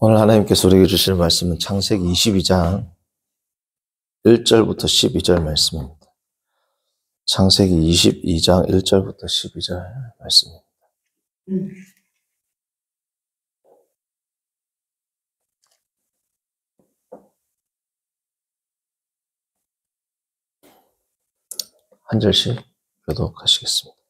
오늘 하나님께서 우리에게 주실 말씀은 창세기 22장 1절부터 12절 말씀입니다. 창세기 22장 1절부터 12절 말씀입니다. 한 절씩 교독하시겠습니다.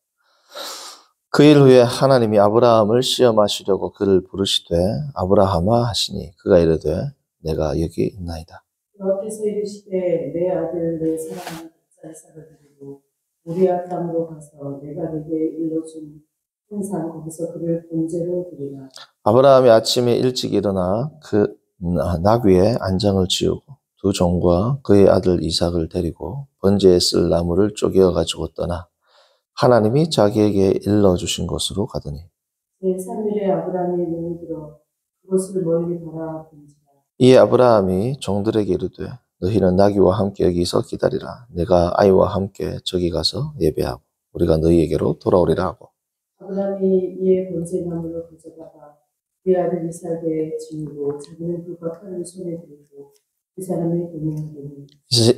그 일 후에 하나님이 아브라함을 시험하시려고 그를 부르시되 아브라함아 하시니 그가 이르되 내가 여기 있나이다. 그 앞에서 이르시되 내 아들 내 사랑하는 이삭을 드리고 모리아 땅으로 가서 내가 네게 일러준 항상 거기서 그를 번제로 드리라. 아브라함이 아침에 일찍 일어나 그 나귀에 안장을 지우고 두 종과 그의 아들 이삭을 데리고 번제에 쓸 나무를 쪼개어 가지고 떠나 하나님이 자기에게 일러주신 곳으로 가더니 제3일에 아브라함이 눈을 들어 그것을 멀리 바라본지라. 이에 아브라함이 종들에게 이르되 너희는 나귀와 함께 여기서 기다리라. 내가 아이와 함께 저기 가서 예배하고 우리가 너희에게로 돌아오리라 하고 아브라함이 이에 번제나무를 가져다가 그의 아들 이삭에 지우고 자기는 불과 칼을 손에 들고 그 사람의 동행하더니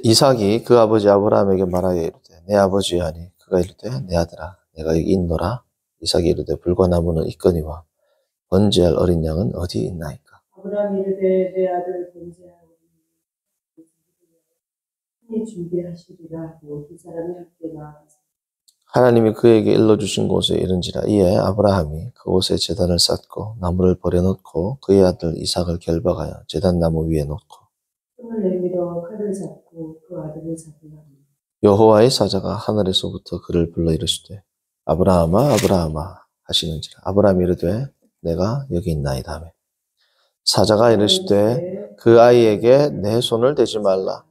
이삭이 그 아버지 아브라함에게 말하여 이르되 내 아버지 하니 그가 이르되 내 아들아 내가 여기 있노라. 이삭이 이르되 불과 나무는 있거니와 번제할 어린 양은 어디 있나이까. 아브라함이 이르되 내 아들 번제하오니 친히 준비하시리라 하고 두 사람이 함께 나아가서 하나님이 그에게 일러주신 곳에 이른지라. 이에 아브라함이 그곳에 제단을 쌓고 나무를 버려놓고 그의 아들 이삭을 결박하여 제단 나무 위에 놓고 손을 내밀어 칼을 잡고 그 아들을 잡으려니 여호와의 사자가 하늘에서부터 그를 불러 이르시되 아브라함아 아브라함아 하시는지라. 아브라함이 이르되 내가 여기 있나이다 하매 사자가 이르시되 그 아이에게 내 손을 대지 말라.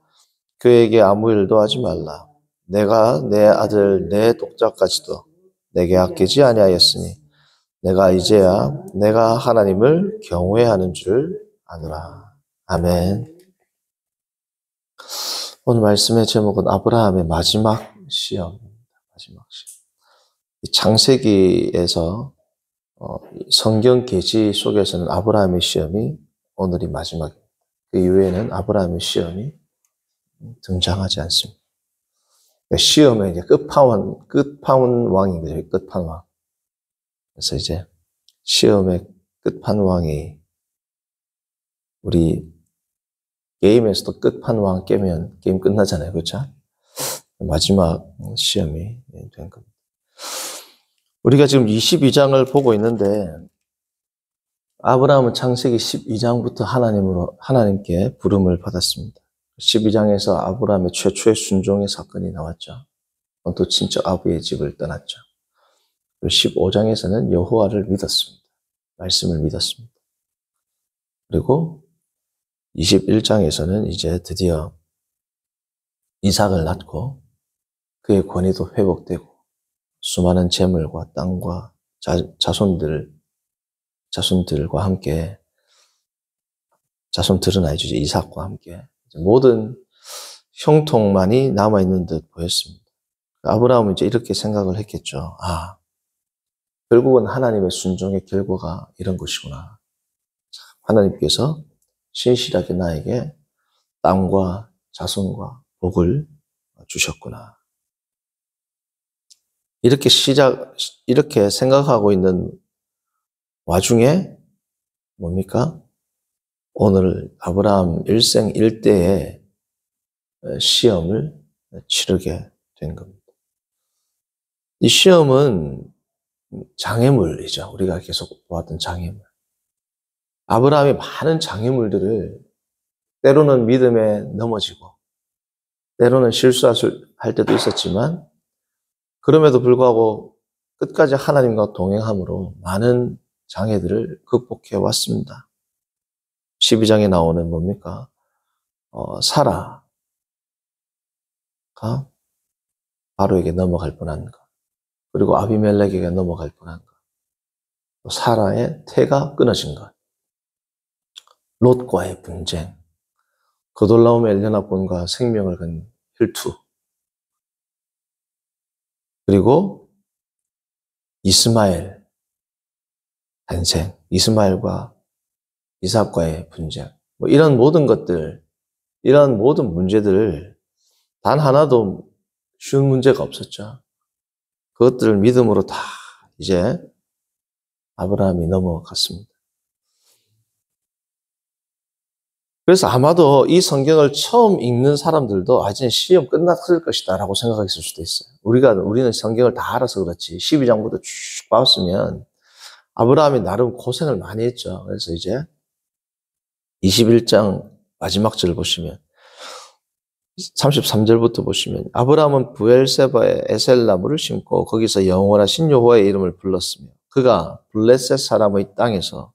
그에게 아무 일도 하지 말라. 내가 내 아들 내 독자까지도 내게 아끼지 아니하였으니 내가 이제야 내가 하나님을 경외하는 줄 아노라. 아멘. 오늘 말씀의 제목은 아브라함의 마지막 시험입니다. 마지막 시험. 창세기에서 성경 계시 속에서는 아브라함의 시험이 오늘이 마지막입니다. 그 이후에는 아브라함의 시험이 등장하지 않습니다. 시험의 이제 끝판왕인 거죠. 끝판왕. 그래서 이제 시험의 끝판왕이 우리 게임에서도 끝판왕 깨면 게임 끝나잖아요. 그렇죠? 마지막 시험이 된 겁니다. 우리가 지금 22장을 보고 있는데 아브라함은 창세기 12장부터 하나님께 부름을 받았습니다. 12장에서 아브라함의 최초의 순종의 사건이 나왔죠. 또 친척 아비의 집을 떠났죠. 그리고 15장에서는 여호와를 믿었습니다. 말씀을 믿었습니다. 그리고 21장에서는 이제 드디어 이삭을 낳고 그의 권위도 회복되고 수많은 재물과 땅과 자손들과 함께 자손들은 아니죠. 이삭과 함께 모든 형통만이 남아있는 듯 보였습니다. 아브라함은 이제 이렇게 생각을 했겠죠. 아, 결국은 하나님의 순종의 결과가 이런 것이구나. 하나님께서 신실하게 나에게 땅과 자손과 복을 주셨구나. 이렇게 생각하고 있는 와중에 뭡니까? 오늘 아브라함 일생 일대의 시험을 치르게 된 겁니다. 이 시험은 장애물이죠. 우리가 계속 보았던 장애물. 아브라함이 많은 장애물들을 때로는 믿음에 넘어지고 때로는 실수할 때도 있었지만 그럼에도 불구하고 끝까지 하나님과 동행함으로 많은 장애들을 극복해 왔습니다. 12장에 나오는 뭡니까? 사라가 바로에게 넘어갈 뻔한 것, 그리고 아비멜렉에게 넘어갈 뻔한 것, 사라의 태가 끊어진 것, 롯과의 분쟁, 거돌라움의 엘려나본과 생명을 건 혈투, 그리고 이스마엘 탄생, 이스마엘과 이삭과의 분쟁, 뭐 이런 모든 것들, 이런 모든 문제들 단 하나도 쉬운 문제가 없었죠. 그것들을 믿음으로 다 이제 아브라함이 넘어갔습니다. 그래서 아마도 이 성경을 처음 읽는 사람들도 이제 시험 끝났을 것이다 라고 생각했을 수도 있어요. 우리는 성경을 다 알아서 그렇지 12장부터 쭉 봤으면 아브라함이 나름 고생을 많이 했죠. 그래서 이제 21장 마지막 절 보시면 33절부터 보시면 아브라함은 부엘세바에 에셀나무를 심고 거기서 영원하신 여호와의 이름을 불렀으며 그가 블레셋 사람의 땅에서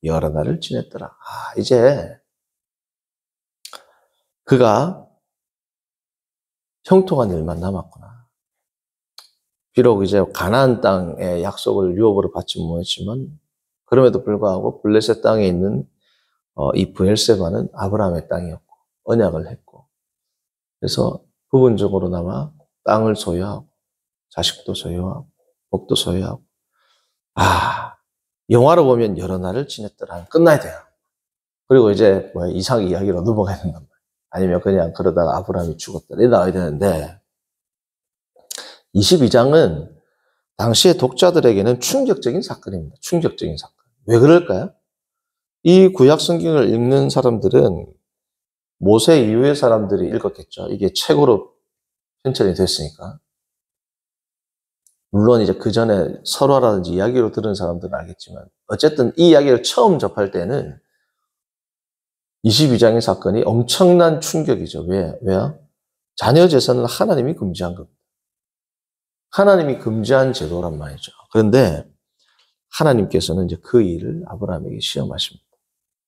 여러 날을 지냈더라. 이제 그가 형통한 일만 남았구나. 비록 이제 가나안 땅의 약속을 유업으로 받지 못했지만 그럼에도 불구하고 블레셋 땅에 있는 이 부엘세바는 아브라함의 땅이었고 언약을 했고 그래서 부분적으로나마 땅을 소유하고 자식도 소유하고 복도 소유하고 영화로 보면 여러 날을 지냈더라. 끝나야 돼요. 그리고 이제 이삭 이야기로 넘어가야 된단 말이에요. 아니면 그냥 그러다가 아브라함이 죽었다. 이래 나와야 되는데 22장은 당시의 독자들에게는 충격적인 사건입니다. 충격적인 사건. 왜 그럴까요? 이 구약 성경을 읽는 사람들은 모세 이후의 사람들이 읽었겠죠. 이게 책으로 편찬이 됐으니까. 물론 이제 그 전에 설화라든지 이야기로 들은 사람들은 알겠지만 어쨌든 이 이야기를 처음 접할 때는 22장의 사건이 엄청난 충격이죠. 왜요? 자녀 재산은 하나님이 금지한 겁니다. 하나님이 금지한 제도란 말이죠. 그런데 하나님께서는 이제 그 일을 아브라함에게 시험하십니다.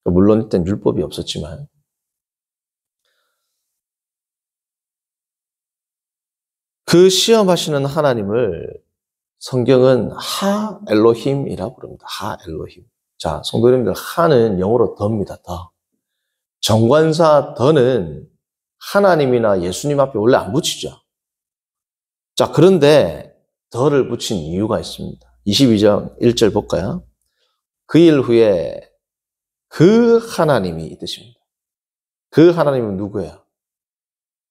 물론 이때 율법이 없었지만 그 시험하시는 하나님을 성경은 하 엘로힘이라고 부릅니다. 하 엘로힘. 자, 성도님들 하는 영어로 더입니다. 더. 정관사 더는 하나님이나 예수님 앞에 원래 안 붙이죠. 자, 그런데 더를 붙인 이유가 있습니다. 22장 1절 볼까요? 그 일 후에 그 하나님이 이 뜻입니다. 그 하나님은 누구예요?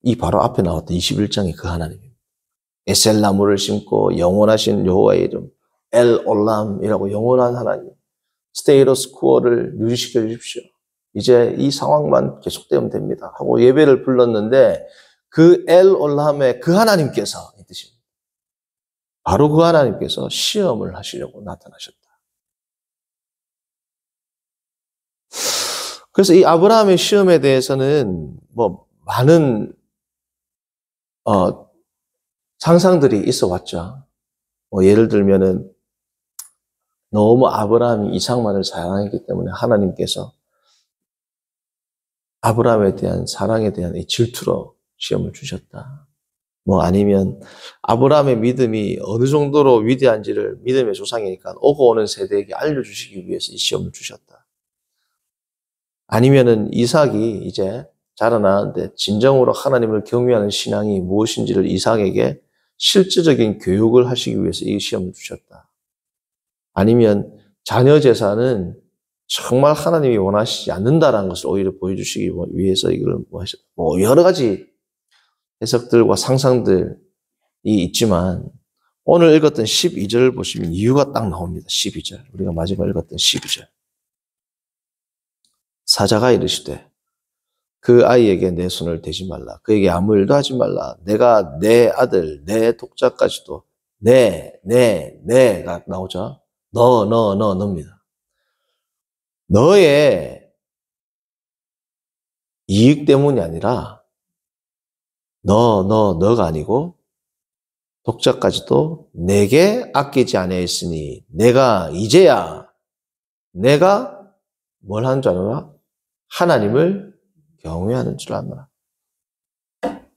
이 바로 앞에 나왔던 21장의 그 하나님입니다. 에셀나무를 심고 영원하신 여호와의 이름 엘 올람이라고 영원한 하나님 스테이러스 쿠어를 유지시켜 주십시오. 이제 이 상황만 계속되면 됩니다 하고 예배를 불렀는데 그 엘 올람의 그 하나님께서 이 뜻입니다. 바로 그 하나님께서 시험을 하시려고 나타나셨다. 그래서 이 아브라함의 시험에 대해서는 많은 상상들이 있어 왔죠. 예를 들면은 너무 아브라함이 이삭만을 사랑했기 때문에 하나님께서 아브라함에 대한 사랑에 대한 이 질투로 시험을 주셨다. 아니면 아브라함의 믿음이 어느 정도로 위대한지를 믿음의 조상이니까 오고 오는 세대에게 알려주시기 위해서 이 시험을 주셨다. 아니면은 이삭이 이제 자라나는데 진정으로 하나님을 경외하는 신앙이 무엇인지를 이삭에게 실질적인 교육을 하시기 위해서 이 시험을 주셨다. 아니면 자녀 재산은 정말 하나님이 원하시지 않는다라는 것을 오히려 보여주시기 위해서 이걸 여러 가지 해석들과 상상들이 있지만 오늘 읽었던 12절을 보시면 이유가 딱 나옵니다. 12절. 우리가 마지막 읽었던 12절. 사자가 이르시되 그 아이에게 내 손을 대지 말라. 그에게 아무 일도 하지 말라. 내가 내 아들, 내 독자까지도 내가 나오죠. 너입니다. 너의 이익 때문이 아니라 너가 아니고 독자까지도 내게 아끼지 아니하였으니 내가 이제야 내가 뭘 하는 줄 아노라? 하나님을 경외하는 줄 아노라.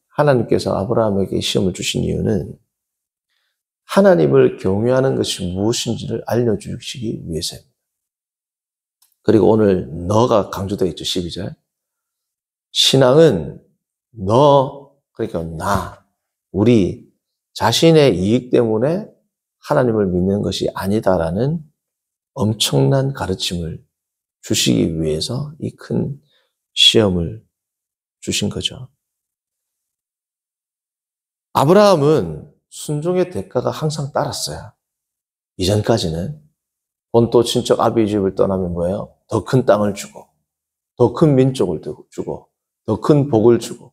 하나님께서 아브라함에게 시험을 주신 이유는 하나님을 경외하는 것이 무엇인지를 알려주시기 위해서입니다. 그리고 오늘 너가 강조되어 있죠. 12절. 신앙은 그러니까 우리 자신의 이익 때문에 하나님을 믿는 것이 아니다라는 엄청난 가르침을 주시기 위해서 이 큰 시험을 주신 거죠. 아브라함은 순종의 대가가 항상 따랐어요. 이전까지는. 본토 친척 아비 집을 떠나면 뭐예요? 더 큰 땅을 주고, 더 큰 민족을 주고, 더 큰 복을 주고.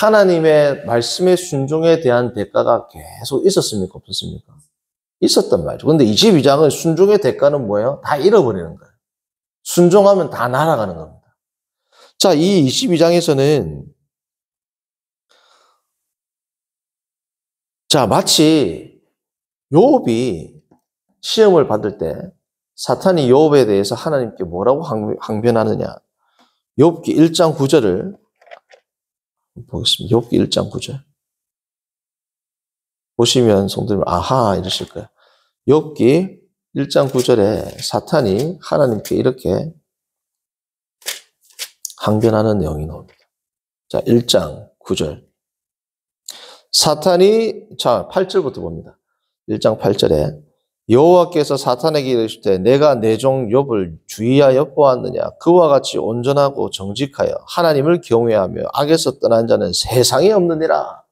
하나님의 말씀의 순종에 대한 대가가 계속 있었습니까? 없었습니까? 있었단 말이죠. 그런데 22장은 순종의 대가는 뭐예요? 다 잃어버리는 거예요. 순종하면 다 날아가는 겁니다. 자, 이 22장에서는 자, 마치 욥이 시험을 받을 때 사탄이 욥에 대해서 하나님께 뭐라고 항변하느냐. 욥기 1장 9절을 보겠습니다. 욥기 1장 9절. 보시면 성도님 아하 이러실 거예요. 욥기 1장 9절에 사탄이 하나님께 이렇게 항변하는 내용이 나옵니다. 자, 1장 9절. 사탄이, 자, 8절부터 봅니다. 1장 8절에 여호와께서 사탄에게 이르시되 내가 내 종 욥을 주의하여 보았느냐. 그와 같이 온전하고 정직하여 하나님을 경외하며 악에서 떠난 자는 세상에 없느니라.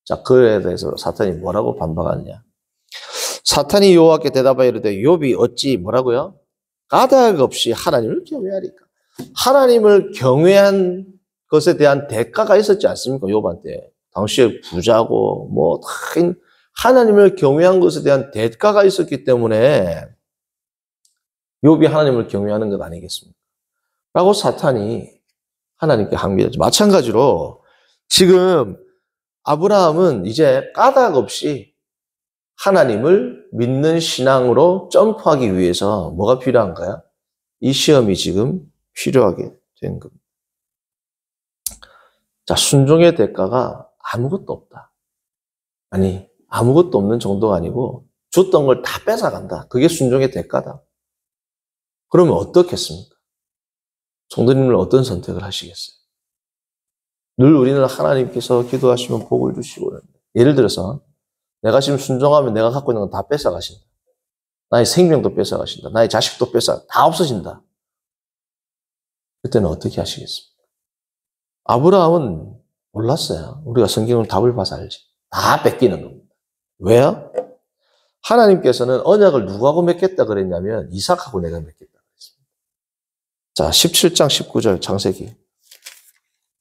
자, 그에 대해서 사탄이 뭐라고 반박하느냐. 사탄이 여호와께 대답하여 이르되 욥이 어찌 뭐라고요? 까닭 없이 하나님을 경외하리까. 하나님을 경외한 것에 대한 대가가 있었지 않습니까? 욥한테. 당시에 부자고 뭐 하나님을 경외한 것에 대한 대가가 있었기 때문에 욥이 하나님을 경외하는 것 아니겠습니까? 라고 사탄이 하나님께 항변하죠. 마찬가지로 지금 아브라함은 이제 까닭 없이 하나님을 믿는 신앙으로 점프하기 위해서 뭐가 필요한가요? 이 시험이 지금 필요하게 된 겁니다. 자, 순종의 대가가 아무것도 없다. 아니, 아무것도 없는 정도가 아니고 줬던 걸 다 뺏어간다. 그게 순종의 대가다. 그러면 어떻겠습니까? 성도님은 어떤 선택을 하시겠어요? 늘 우리는 하나님께서 기도하시면 복을 주시고 예를 들어서 내가 지금 순종하면 내가 갖고 있는 건 다 뺏어가신다. 나의 생명도 뺏어가신다. 나의 자식도 다 없어진다. 그때는 어떻게 하시겠습니까? 아브라함은 몰랐어요. 우리가 성경을 답을 봐서 알지. 다 뺏기는 겁니다. 왜요? 하나님께서는 언약을 누구하고 맺겠다 그랬냐면 이삭하고 내가 맺겠다 그랬습니다. 자, 17장 19절 창세기.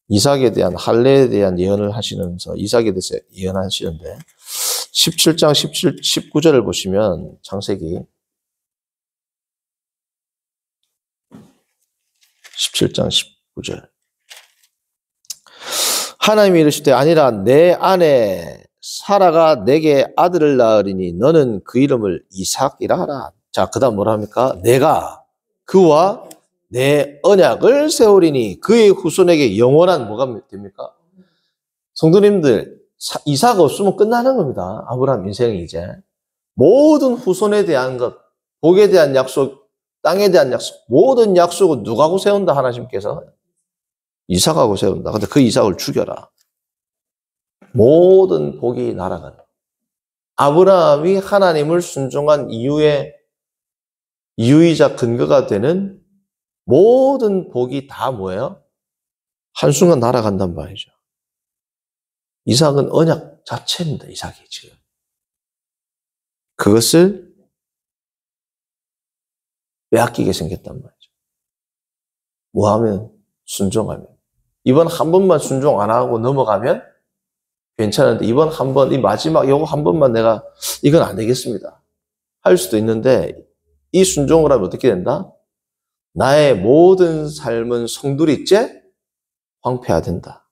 이삭에 대한 할례에 대한 예언을 하시면서 이삭에 대해서 예언하시는데 17장 19절을 보시면 창세기 17장 19절. 하나님이 이르시되 아니라 내 아내 사라가 내게 아들을 낳으리니 너는 그 이름을 이삭이라 하라. 자, 그 다음 뭐라 합니까? 내가 그와 내 언약을 세우리니 그의 후손에게 영원한 뭐가 됩니까? 성도님들, 이삭 없으면 끝나는 겁니다. 아브라함 인생이 이제. 모든 후손에 대한 것, 복에 대한 약속, 땅에 대한 약속, 모든 약속은 누가하고 세운다 하나님께서? 이삭하고 세운다. 근데 그 이삭을 죽여라. 모든 복이 날아가는. 아브라함이 하나님을 순종한 이유이자 근거가 되는 모든 복이 다 뭐예요? 한순간 날아간단 말이죠. 이삭은 언약 자체입니다. 이삭이 지금. 그것을 빼앗기게 생겼단 말이죠. 뭐 하면? 순종하면. 이번 한 번만 순종 안 하고 넘어가면 괜찮은데 이번 한 번, 이 마지막 요거 한 번만 내가 이건 안 되겠습니다. 할 수도 있는데 이 순종을 하면 어떻게 된다? 나의 모든 삶은 송두리째 황폐화된다.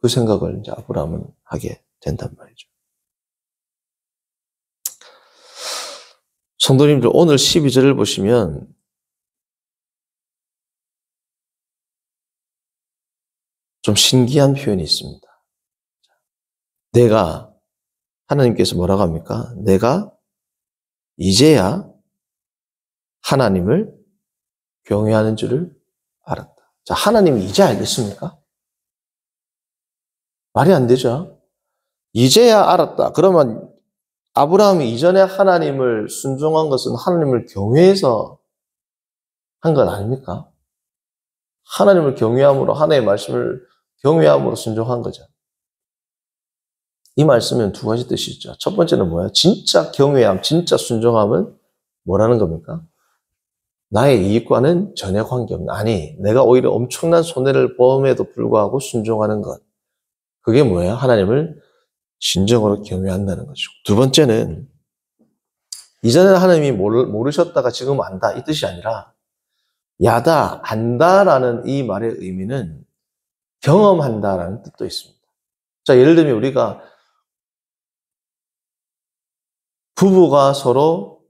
그 생각을 이제 아브라함은 하게 된단 말이죠. 성도님들 오늘 12절을 보시면 좀 신기한 표현이 있습니다. 내가 하나님께서 뭐라고 합니까? 내가 이제야 하나님을 경외하는 줄을 알았다. 자, 하나님이 이제 알겠습니까? 말이 안 되죠. 이제야 알았다. 그러면 아브라함이 이전에 하나님을 순종한 것은 하나님을 경외해서 한 것 아닙니까? 하나님을 경외함으로, 하나님의 말씀을 경외함으로 순종한 거죠. 이 말씀은 두 가지 뜻이 있죠. 첫 번째는 뭐예요? 진짜 경외함, 진짜 순종함은 뭐라는 겁니까? 나의 이익과는 전혀 관계없는, 아니, 내가 오히려 엄청난 손해를 보험에도 불구하고 순종하는 것. 그게 뭐예요? 하나님을 진정으로 경외한다는 거죠. 두 번째는, 이전에는 하나님이 모르셨다가 지금 안다, 이 뜻이 아니라, 야다, 안다라는 이 말의 의미는 경험한다라는 뜻도 있습니다. 자, 예를 들면 우리가 부부가 서로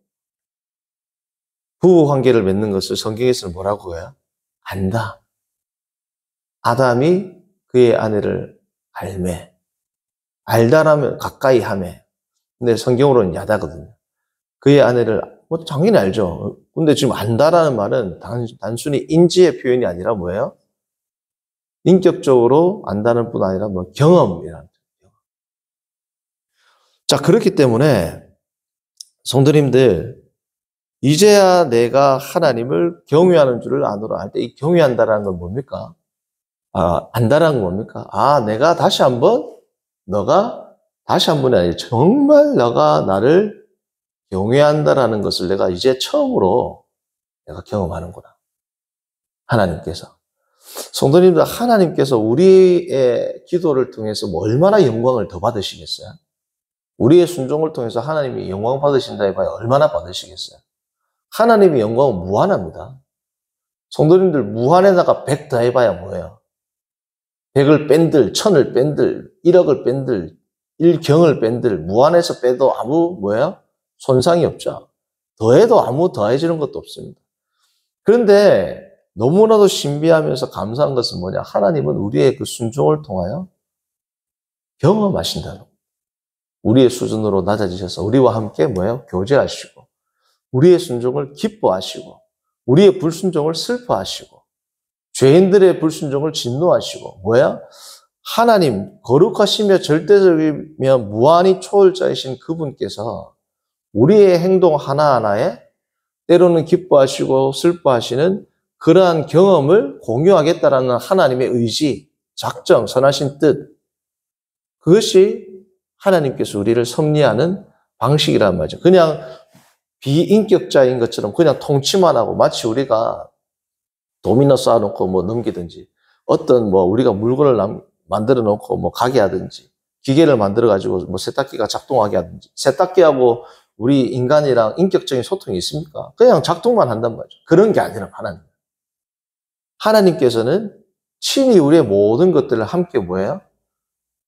부부 관계를 맺는 것을 성경에서는 뭐라고 해요? 안다. 아담이 그의 아내를 알매. 알다라면 가까이 하매. 근데 성경으로는 야다거든요. 그의 아내를 뭐 당연히 알죠. 근데 지금 안다라는 말은 단순히 인지의 표현이 아니라 뭐예요? 인격적으로 안다는 뿐 아니라 뭐 경험이라는 뜻이에요. 자, 그렇기 때문에 성도님들, 이제야 내가 하나님을 경외하는 줄을 아노라 할 때 이 경외한다라는 건 뭡니까? 안다라는 건 뭡니까? 내가 다시 한번, 너가 다시 한 번이 아니라 정말 너가 나를 경외한다라는 것을 내가 이제 처음으로 내가 경험하는구나. 하나님께서. 성도님들, 하나님께서 우리의 기도를 통해서 뭐 얼마나 영광을 더 받으시겠어요? 우리의 순종을 통해서 하나님이 영광 받으신다 해봐야 얼마나 받으시겠어요? 하나님의 영광은 무한합니다. 성도님들, 무한에다가 100 더 해봐야 뭐예요? 100을 뺀들, 1000을 뺀들, 1억을 뺀들, 1경을 뺀들, 무한에서 빼도 아무 뭐예요? 손상이 없죠. 더해도 아무 더해지는 것도 없습니다. 그런데 너무나도 신비하면서 감사한 것은 뭐냐? 하나님은 우리의 그 순종을 통하여 경험하신다는, 우리의 수준으로 낮아지셔서 우리와 함께 뭐예요? 교제하시고, 우리의 순종을 기뻐하시고, 우리의 불순종을 슬퍼하시고, 죄인들의 불순종을 진노하시고, 뭐야? 하나님, 거룩하시며 절대적이며 무한히 초월자이신 그분께서 우리의 행동 하나하나에 때로는 기뻐하시고 슬퍼하시는 그러한 경험을 공유하겠다라는 하나님의 의지, 작정, 선하신 뜻, 그것이 하나님께서 우리를 섭리하는 방식이란 말이죠. 그냥 비인격자인 것처럼 그냥 통치만 하고, 마치 우리가 도미노 쌓아놓고 뭐 넘기든지, 어떤 뭐 우리가 물건을 만들어 놓고 뭐 가게 하든지, 기계를 만들어 가지고 뭐 세탁기가 작동하게 하든지, 세탁기하고 우리 인간이랑 인격적인 소통이 있습니까? 그냥 작동만 한단 말이죠. 그런 게 아니라 하나님께서는 친히 우리의 모든 것들을 함께 뭐예요?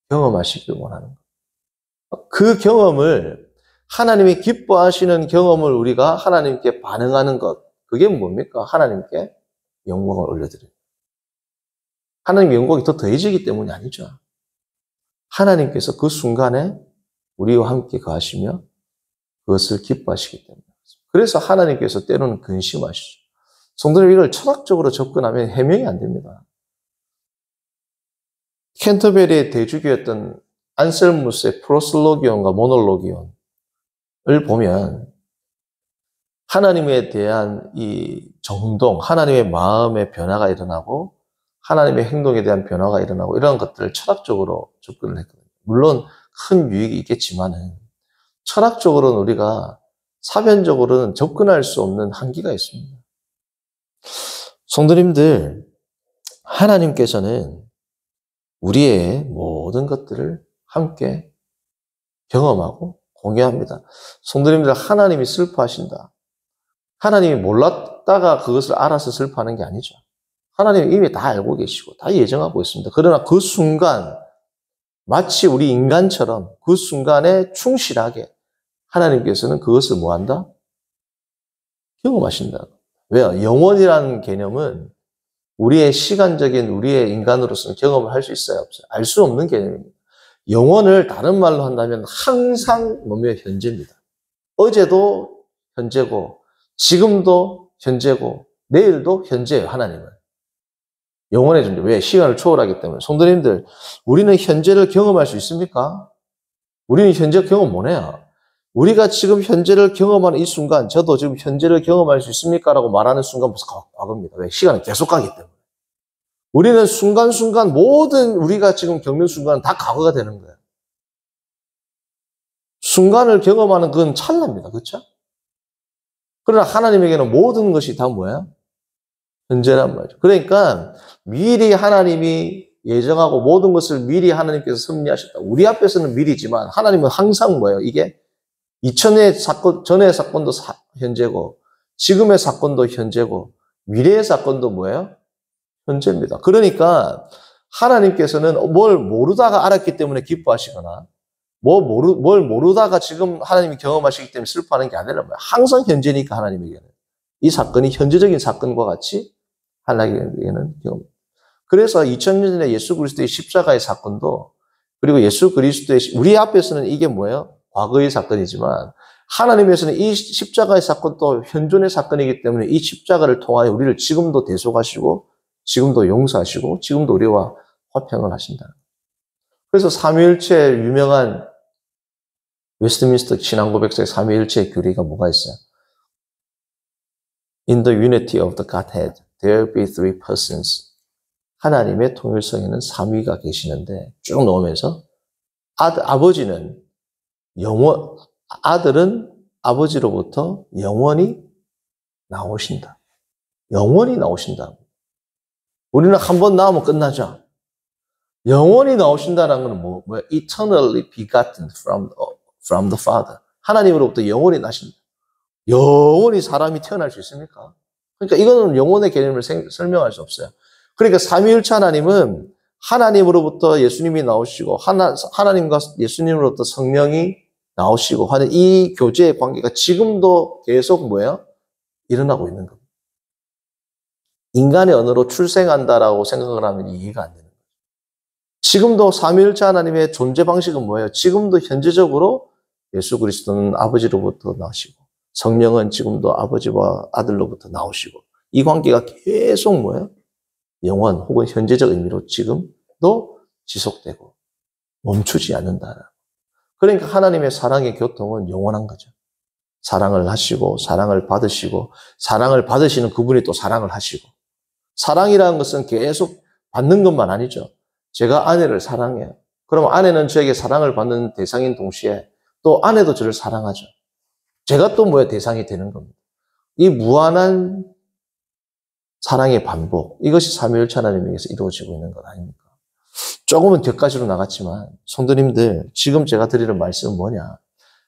경험하시길 원하는 거예요. 그 경험을, 하나님이 기뻐하시는 경험을 우리가 하나님께 반응하는 것, 그게 뭡니까? 하나님께 영광을 올려드려요. 하나님의 영광이 더 더해지기 때문이 아니죠. 하나님께서 그 순간에 우리와 함께 거하시며 그것을 기뻐하시기 때문에. 그래서 하나님께서 때로는 근심하시죠. 성도님, 이걸 철학적으로 접근하면 해명이 안 됩니다. 캔터베리의 대주교였던 안셀무스의 프로슬로기온과 모놀로기온을 보면 하나님에 대한 이 정동, 하나님의 마음의 변화가 일어나고 하나님의 행동에 대한 변화가 일어나고 이런 것들을 철학적으로 접근을 했거든요. 물론 큰 유익이 있겠지만은 철학적으로는 우리가, 사변적으로는 접근할 수 없는 한계가 있습니다. 성도님들, 하나님께서는 우리의 모든 것들을 함께 경험하고 공유합니다. 성도님들, 하나님이 슬퍼하신다. 하나님이 몰랐다가 그것을 알아서 슬퍼하는 게 아니죠. 하나님이 이미 다 알고 계시고 다 예정하고 있습니다. 그러나 그 순간, 마치 우리 인간처럼 그 순간에 충실하게 하나님께서는 그것을 뭐한다? 경험하신다. 왜요? 영원이라는 개념은 우리의 시간적인, 우리의 인간으로서는 경험을 할 수 있어요, 없어요? 알 수 없는 개념입니다. 영원을 다른 말로 한다면 항상 뭐며 현재입니다. 어제도 현재고, 지금도 현재고, 내일도 현재예요, 하나님은. 영원의 존재. 왜? 시간을 초월하기 때문에. 성도님들, 우리는 현재를 경험할 수 있습니까? 우리는 현재 경험 못 해요. 우리가 지금 현재를 경험하는 이 순간, 저도 지금 현재를 경험할 수 있습니까? 라고 말하는 순간 무슨 과거입니다. 왜? 시간은 계속 가기 때문에. 우리는 순간순간 모든 우리가 지금 겪는 순간은 다 과거가 되는 거예요. 순간을 경험하는 건 찰나입니다. 그렇죠? 그러나 하나님에게는 모든 것이 다 뭐예요? 현재란 말이죠. 그러니까 미리 하나님이 예정하고 모든 것을 미리 하나님께서 섭리하셨다. 우리 앞에서는 미리지만 하나님은 항상 뭐예요? 이게 2000의 사건, 전의 사건도 현재고 지금의 사건도 현재고 미래의 사건도 뭐예요? 현재입니다. 그러니까 하나님께서는 뭘 모르다가 알았기 때문에 기뻐하시거나 뭘 모르다가 지금 하나님이 경험하시기 때문에 슬퍼하는 게 아니라 뭐예요? 항상 현재니까 하나님에게는. 이 사건이 현재적인 사건과 같이 하나님에게는 경험. 그래서 2000년 전에 예수 그리스도의 십자가의 사건도 그리고 예수 그리스도의 우리 앞에서는 이게 뭐예요? 과거의 사건이지만 하나님에서는 이 십자가의 사건도 현존의 사건이기 때문에 이 십자가를 통하여 우리를 지금도 대속하시고 지금도 용서하시고 지금도 우리와 화평을 하신다. 그래서 삼위일체 유명한 웨스트민스터 신앙고백서의 삼위일체의 교리가 뭐가 있어요? In the unity of the Godhead, there be three persons. 하나님의 통일성에는 삼위가 계시는데 쭉 넘으면서 아버지는 아들은 아버지로부터 영원히 나오신다. 영원히 나오신다. 우리는 한 번 나오면 끝나죠. 영원히 나오신다는 건 뭐야? Eternally begotten from the Father. 하나님으로부터 영원히 나신다. 영원히 사람이 태어날 수 있습니까? 그러니까 이거는 영혼의 개념을 설명할 수 없어요. 그러니까 삼위일체 하나님은 하나님으로부터 예수님이 나오시고 하나님과 예수님으로부터 성령이 나오시고 하는 이 교제의 관계가 지금도 계속 뭐예요? 일어나고 있는 겁니다. 인간의 언어로 출생한다라고 생각을 하면 이해가 안 되는 거예요. 지금도 삼위일체 하나님의 존재 방식은 뭐예요? 지금도 현재적으로 예수 그리스도는 아버지로부터 나오시고 성령은 지금도 아버지와 아들로부터 나오시고 이 관계가 계속 뭐예요? 영원 혹은 현재적 의미로 지금도 지속되고 멈추지 않는다. 그러니까 하나님의 사랑의 교통은 영원한 거죠. 사랑을 하시고 사랑을 받으시고 사랑을 받으시는 그분이 또 사랑을 하시고 사랑이라는 것은 계속 받는 것만 아니죠. 제가 아내를 사랑해요. 그럼 아내는 저에게 사랑을 받는 대상인 동시에 또 아내도 저를 사랑하죠. 제가 또 뭐야 대상이 되는 겁니다. 이 무한한 사랑의 반복, 이것이 삼위일체 하나님에게서 이루어지고 있는 것 아닙니까? 조금은 뒷가지로 나갔지만 성도님들 지금 제가 드리는 말씀은 뭐냐?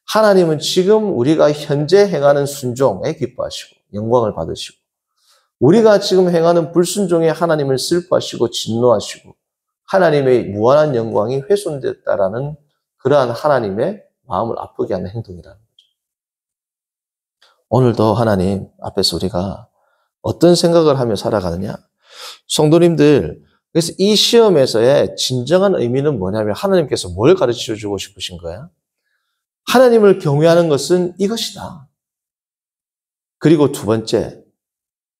하나님은 지금 우리가 현재 행하는 순종에 기뻐하시고 영광을 받으시고 우리가 지금 행하는 불순종에 하나님을 슬퍼하시고 진노하시고 하나님의 무한한 영광이 훼손됐다라는 그러한 하나님의 마음을 아프게 하는 행동이라는 거죠. 오늘도 하나님 앞에서 우리가 어떤 생각을 하며 살아가느냐? 성도님들, 그래서 이 시험에서의 진정한 의미는 뭐냐면 하나님께서 뭘 가르쳐 주고 싶으신 거야? 하나님을 경외하는 것은 이것이다. 그리고 두 번째,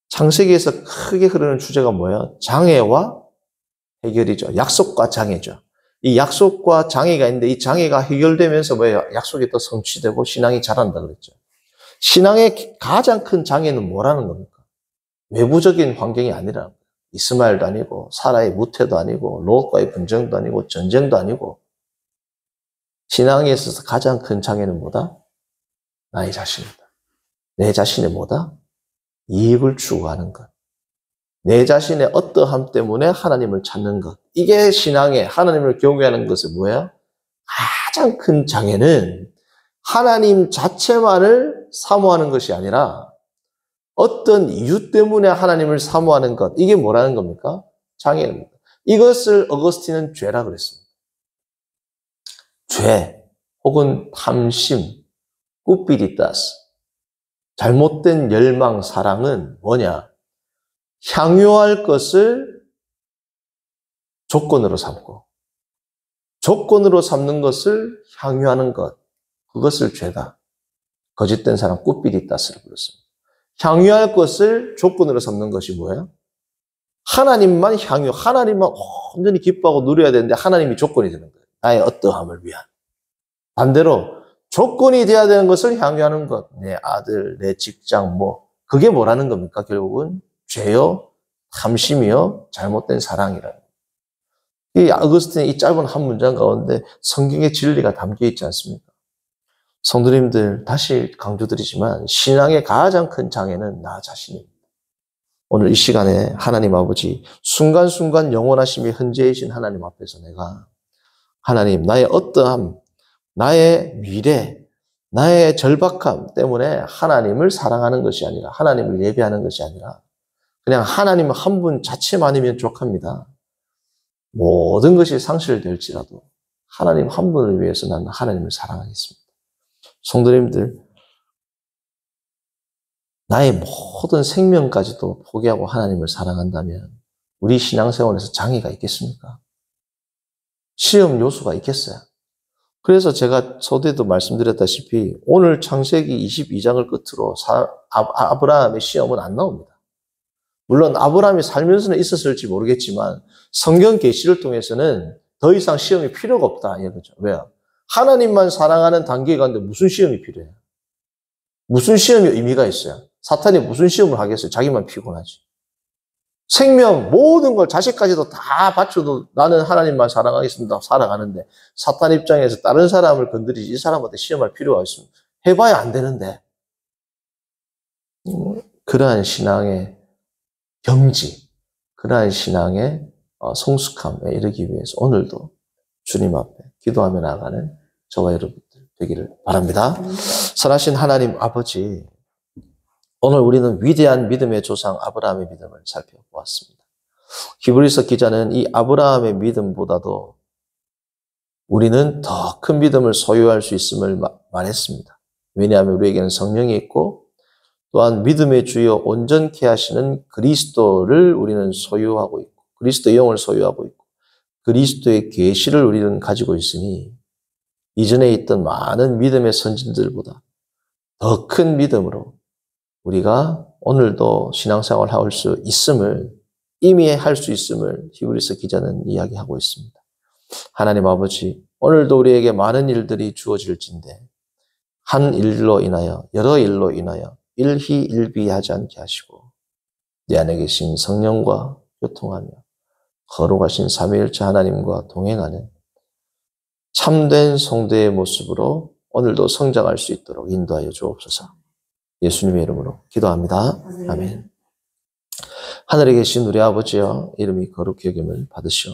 창세기에서 크게 흐르는 주제가 뭐예요? 장애와 해결이죠. 약속과 장애죠. 이 약속과 장애가 있는데 이 장애가 해결되면서 뭐예요? 약속이 또 성취되고 신앙이 자란다 그랬죠. 신앙의 가장 큰 장애는 뭐라는 겁니까? 외부적인 환경이 아니라 이스마엘도 아니고 사라의 무태도 아니고 롯과의 분쟁도 아니고 전쟁도 아니고 신앙에 있어서 가장 큰 장애는 뭐다? 나의 자신이다. 내 자신의 뭐다? 이익을 추구하는 것. 내 자신의 어떠함 때문에 하나님을 찾는 것. 이게 신앙의 하나님을 경외하는 것은 뭐예요? 가장 큰 장애는 하나님 자체만을 사모하는 것이 아니라 어떤 이유 때문에 하나님을 사모하는 것. 이게 뭐라는 겁니까? 장애입니다. 이것을 어거스틴은 죄라 그랬습니다. 죄 혹은 탐심, 꾸피리타스, 잘못된 열망, 사랑은 뭐냐? 향유할 것을 조건으로 삼고 조건으로 삼는 것을 향유하는 것. 그것을 죄다. 거짓된 사랑 꾸피리타스를 불렀습니다. 향유할 것을 조건으로 삼는 것이 뭐예요? 하나님만 하나님만 온전히 기뻐하고 누려야 되는데 하나님이 조건이 되는 거예요. 나의 어떠함을 위한. 반대로 조건이 돼야 되는 것을 향유하는 것. 내 아들, 내 직장, 그게 뭐라는 겁니까? 결국은 죄요, 탐심이요, 잘못된 사랑이라는. 이 어거스틴의 이 짧은 한 문장 가운데 성경의 진리가 담겨 있지 않습니까? 성도님들, 다시 강조드리지만 신앙의 가장 큰 장애는 나 자신입니다. 오늘 이 시간에 하나님 아버지, 순간순간 영원하심이 현재이신 하나님 앞에서 내가 하나님, 나의 어떠함, 나의 미래, 나의 절박함 때문에 하나님을 사랑하는 것이 아니라, 하나님을 예배하는 것이 아니라 그냥 하나님 한 분 자체만이면 족합니다. 모든 것이 상실될지라도 하나님 한 분을 위해서 나는 하나님을 사랑하겠습니다. 성도님들, 나의 모든 생명까지도 포기하고 하나님을 사랑한다면 우리 신앙생활에서 장애가 있겠습니까? 시험 요소가 있겠어요? 그래서 제가 서두에도 말씀드렸다시피 오늘 창세기 22장을 끝으로 아브라함의 시험은 안 나옵니다. 물론 아브라함이 살면서는 있었을지 모르겠지만 성경 계시를 통해서는 더 이상 시험이 필요가 없다 이거죠. 왜요? 하나님만 사랑하는 단계에 가는데 무슨 시험이 필요해요? 무슨 시험이 의미가 있어요? 사탄이 무슨 시험을 하겠어요? 자기만 피곤하지. 생명, 모든 걸 자식까지도 다 바쳐도 나는 하나님만 사랑하겠습니다. 살아가는데 사탄 입장에서 다른 사람을 건드리지 이 사람한테 시험할 필요가 있습니다. 해봐야 안 되는데. 그러한 신앙의 경지, 그러한 신앙의 성숙함에 이르기 위해서 오늘도 주님 앞에 기도하며 나아가는 저와 여러분들 되기를 바랍니다. 선하신 하나님 아버지, 오늘 우리는 위대한 믿음의 조상 아브라함의 믿음을 살펴보았습니다. 히브리서 기자는 이 아브라함의 믿음보다도 우리는 더 큰 믿음을 소유할 수 있음을 말했습니다. 왜냐하면 우리에게는 성령이 있고 또한 믿음의 주여 온전케 하시는 그리스도를 우리는 소유하고 있고 그리스도의 영을 소유하고 있고 그리스도의 계시를 우리는 가지고 있으니 이전에 있던 많은 믿음의 선진들보다 더 큰 믿음으로 우리가 오늘도 신앙생활을 할 수 있음을, 이미 할 수 있음을 히브리서 기자는 이야기하고 있습니다. 하나님 아버지, 오늘도 우리에게 많은 일들이 주어질진데 한 일로 인하여, 여러 일로 인하여 일희일비하지 않게 하시고 내 안에 계신 성령과 교통하며 거룩하신 삼위일체 하나님과 동행하는 참된 성도의 모습으로 오늘도 성장할 수 있도록 인도하여 주옵소서. 예수님의 이름으로 기도합니다. 아멘. 하늘에 계신 우리 아버지여, 이름이 거룩히 여김을 받으시오.